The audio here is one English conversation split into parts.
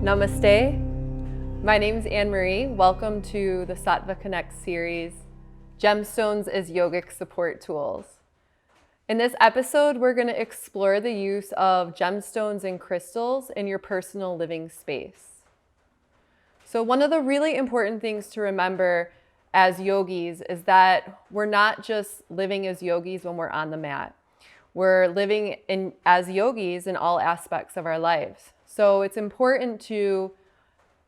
Namaste. My name is Anne-Marie. Welcome to the Sattva Connect series, Gemstones as Yogic Support Tools. In this episode, we're going to explore the use of gemstones and crystals in your personal living space. So one of the really important things to remember as yogis is that we're not just living as yogis when we're on the mat. We're living as yogis in all aspects of our lives. So it's important to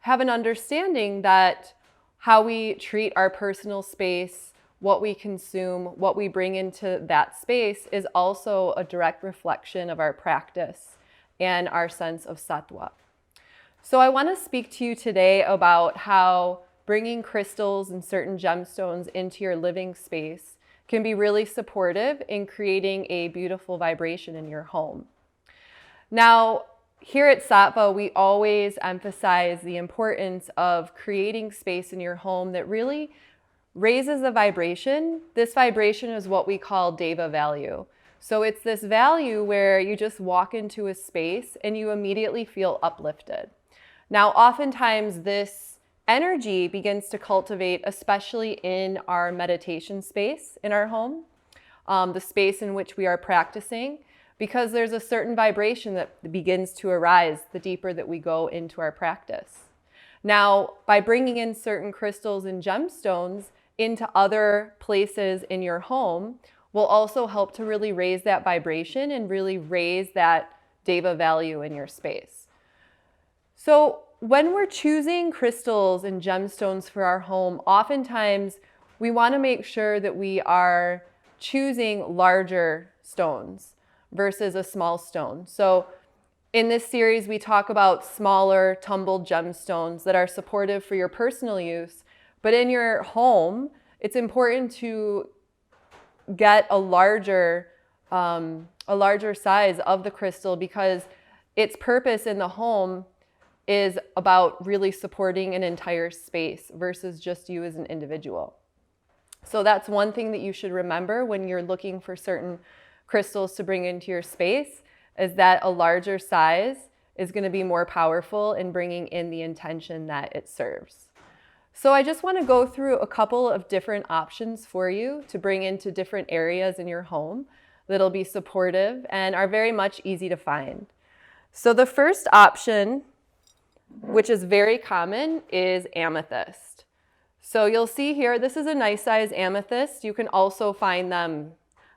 have an understanding that how we treat our personal space, what we consume, what we bring into that space is also a direct reflection of our practice and our sense of sattva. So I want to speak to you today about how bringing crystals and certain gemstones into your living space can be really supportive in creating a beautiful vibration in your home. Now, here at Sattva, we always emphasize the importance of creating space in your home that really raises the vibration. This vibration is what we call deva value. So it's this value where you just walk into a space and you immediately feel uplifted. Now, oftentimes this energy begins to cultivate, especially in our meditation space in our home, the space in which we are practicing, because there's a certain vibration that begins to arise the deeper that we go into our practice. Now, by bringing in certain crystals and gemstones into other places in your home will also help to really raise that vibration and really raise that deva value in your space. So when we're choosing crystals and gemstones for our home, oftentimes we want to make sure that we are choosing larger stones versus a small stone. So in this series, we talk about smaller tumbled gemstones that are supportive for your personal use, but in your home, it's important to get a larger size of the crystal because its purpose in the home is about really supporting an entire space versus just you as an individual. So that's one thing that you should remember when you're looking for certain crystals to bring into your space, is that a larger size is going to be more powerful in bringing in the intention that it serves. So I just want to go through a couple of different options for you to bring into different areas in your home that'll be supportive and are very much easy to find. So the first option, which is very common, is amethyst. So you'll see here, this is a nice size amethyst. You can also find them,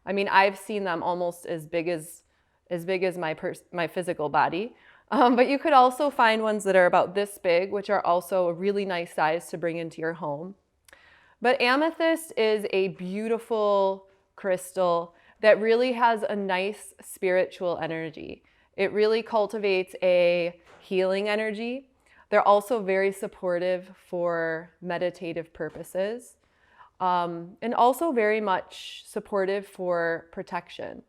I mean, I've seen them almost as big as my physical body. But you could also find ones that are about this big, which are also a really nice size to bring into your home. But amethyst is a beautiful crystal that really has a nice spiritual energy. It really cultivates a healing energy. They're also very supportive for meditative purposes. And also very much supportive for protection.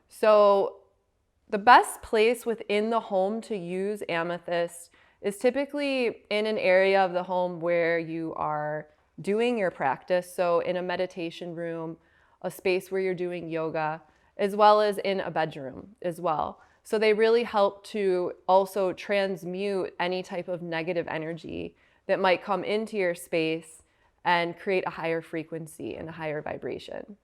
So the best place within the home to use amethyst is typically in an area of the home where you are doing your practice. So in a meditation room, a space where you're doing yoga, as well as in a bedroom as well. So they really help to also transmute any type of negative energy that might come into your space and create a higher frequency and a higher vibration.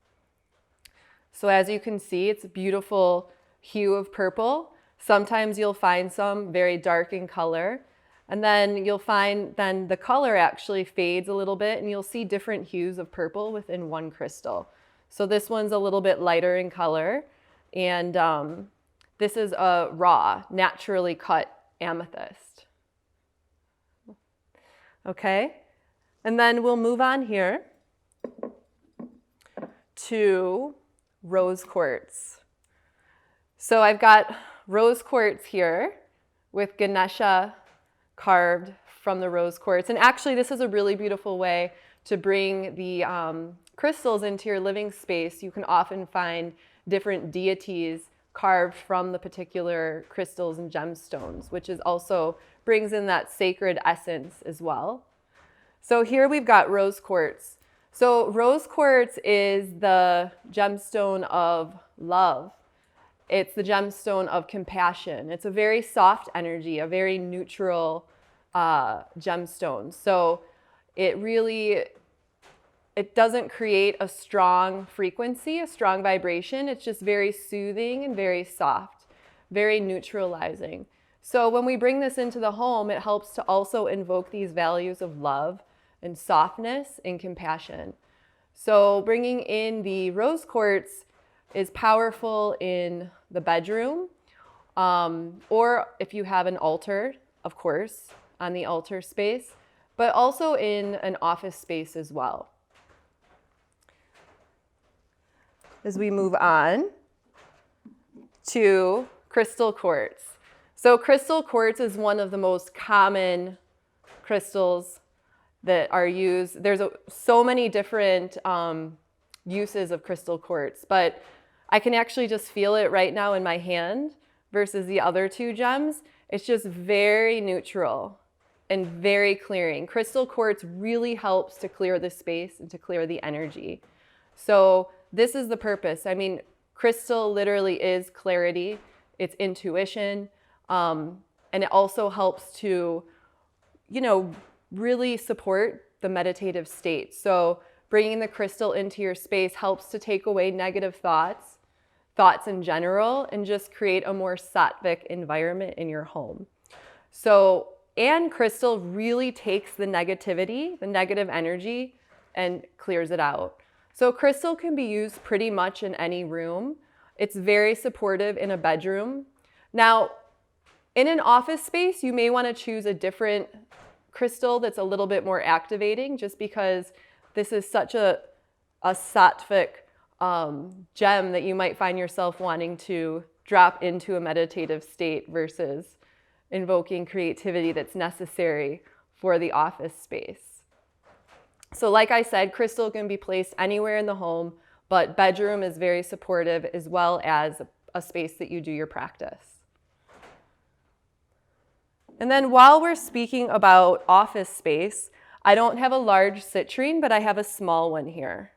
So as you can see, it's a beautiful hue of purple. Sometimes you'll find some very dark in color, and then you'll find then the color actually fades a little bit and you'll see different hues of purple within one crystal. So this one's a little bit lighter in color, and this is a raw, naturally cut amethyst. Okay? And then we'll move on here to rose quartz. So I've got rose quartz here with Ganesha carved from the rose quartz. And actually, this is a really beautiful way to bring the crystals into your living space. You can often find different deities carved from the particular crystals and gemstones, which is also brings in that sacred essence as well. So here we've got rose quartz. So rose quartz is the gemstone of love. It's the gemstone of compassion. It's a very soft energy, a very neutral gemstone. So it doesn't create a strong frequency, a strong vibration. It's just very soothing and very soft, very neutralizing. So when we bring this into the home, it helps to also invoke these values of love and softness and compassion. So bringing in the rose quartz is powerful in the bedroom, or if you have an altar, of course, on the altar space, but also in an office space as well. As we move on to crystal quartz. So crystal quartz is one of the most common crystals that are used. There's so many different uses of crystal quartz, but I can actually just feel it right now in my hand versus the other two gems. It's just very neutral and very clearing. Crystal quartz really helps to clear the space and to clear the energy. So this is the purpose. I mean, crystal literally is clarity, it's intuition, and it also helps to, really support the meditative state. So bringing the crystal into your space helps to take away negative thoughts in general, and just create a more sattvic environment in your home. So, and crystal really takes the negativity, the negative energy, and clears it out. So crystal can be used pretty much in any room. It's very supportive in a bedroom. Now, in an office space, you may want to choose a different crystal that's a little bit more activating, just because this is such a sattvic gem that you might find yourself wanting to drop into a meditative state versus invoking creativity that's necessary for the office space. So like I said, crystal can be placed anywhere in the home, but bedroom is very supportive, as well as a space that you do your practice. And then while we're speaking about office space, I don't have a large citrine, but I have a small one here.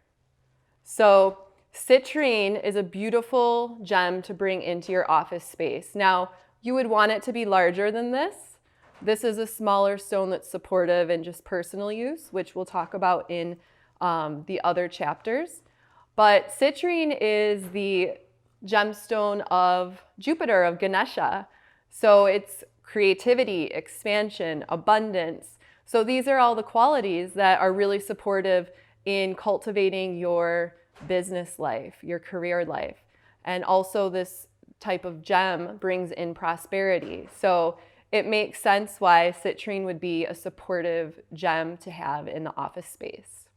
So citrine is a beautiful gem to bring into your office space. Now, you would want it to be larger than this. This is a smaller stone that's supportive and just personal use, which we'll talk about in the other chapters. But citrine is the gemstone of Jupiter, of Ganesha. So it's creativity, expansion, abundance. So these are all the qualities that are really supportive in cultivating your business life, your career life. And also this type of gem brings in prosperity. So it makes sense why citrine would be a supportive gem to have in the office space.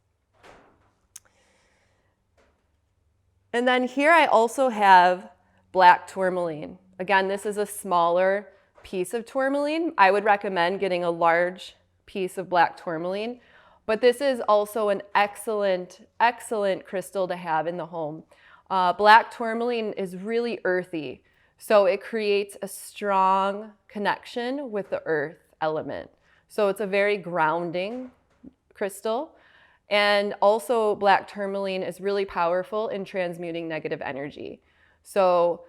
And then here I also have black tourmaline. Again, this is a smaller piece of tourmaline. I would recommend getting a large piece of black tourmaline, but this is also an excellent, excellent crystal to have in the home. Black tourmaline is really earthy, so it creates a strong connection with the earth element. So it's a very grounding crystal. And also black tourmaline is really powerful in transmuting negative energy. So,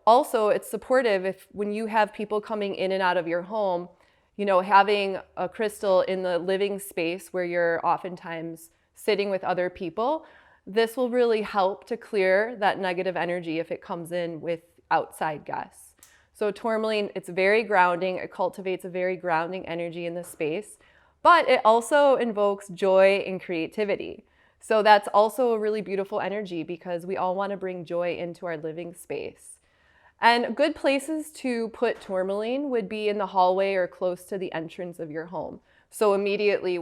also it's supportive if when you have people coming in and out of your home, having a crystal in the living space where you're oftentimes sitting with other people, this will really help to clear that negative energy if it comes in with outside guests. So tourmaline, it's very grounding. It cultivates a very grounding energy in the space, but it also invokes joy and creativity. So that's also a really beautiful energy, because we all want to bring joy into our living space. And good places to put tourmaline would be in the hallway or close to the entrance of your home. So immediately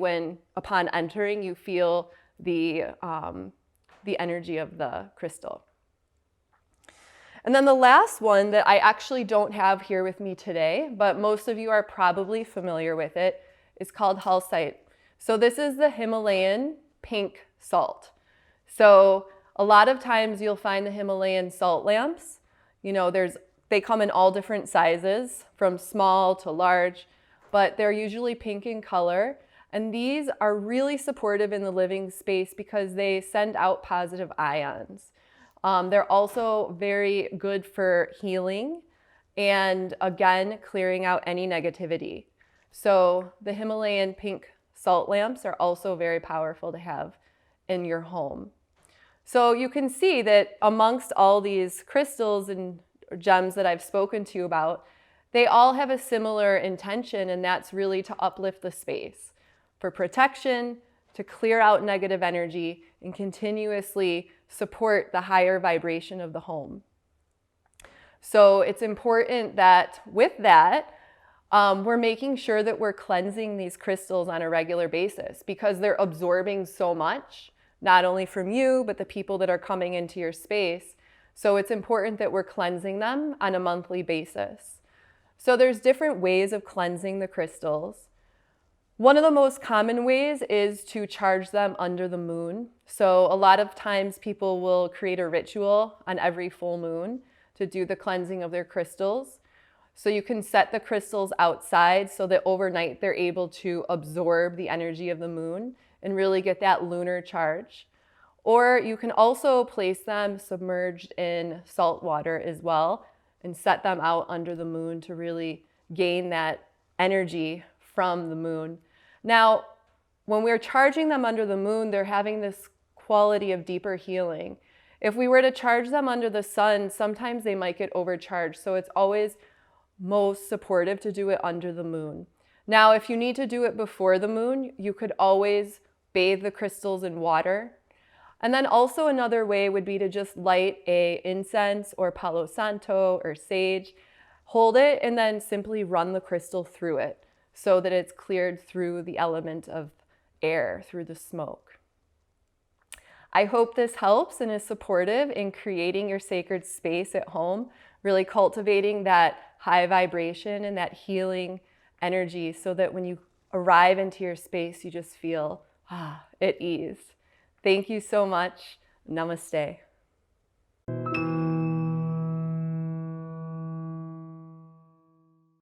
upon entering, you feel the energy of the crystal. And then the last one that I actually don't have here with me today, but most of you are probably familiar with it, is called halcite. So this is the Himalayan pink salt. So a lot of times you'll find the Himalayan salt lamps. They come in all different sizes, from small to large, but they're usually pink in color. And these are really supportive in the living space because they send out positive ions. They're also very good for healing and, again, clearing out any negativity. So the Himalayan pink salt lamps are also very powerful to have in your home. So you can see that amongst all these crystals and gems that I've spoken to you about, they all have a similar intention, and that's really to uplift the space for protection, to clear out negative energy, and continuously support the higher vibration of the home. So it's important that with that, we're making sure that we're cleansing these crystals on a regular basis because they're absorbing so much, not only from you, but the people that are coming into your space. So it's important that we're cleansing them on a monthly basis. So there's different ways of cleansing the crystals. One of the most common ways is to charge them under the moon. So a lot of times people will create a ritual on every full moon to do the cleansing of their crystals. So you can set the crystals outside so that overnight they're able to absorb the energy of the moon and really get that lunar charge. Or you can also place them submerged in salt water as well and set them out under the moon to really gain that energy from the moon. Now, when we're charging them under the moon, they're having this quality of deeper healing. If we were to charge them under the sun, sometimes they might get overcharged. So it's always most supportive to do it under the moon. Now, if you need to do it before the moon, you could always bathe the crystals in water. And then also another way would be to just light a incense or Palo Santo or sage, hold it, and then simply run the crystal through it so that it's cleared through the element of air, through the smoke. I hope this helps and is supportive in creating your sacred space at home, really cultivating that high vibration and that healing energy so that when you arrive into your space, you just feel at ease. Thank you so much. Namaste.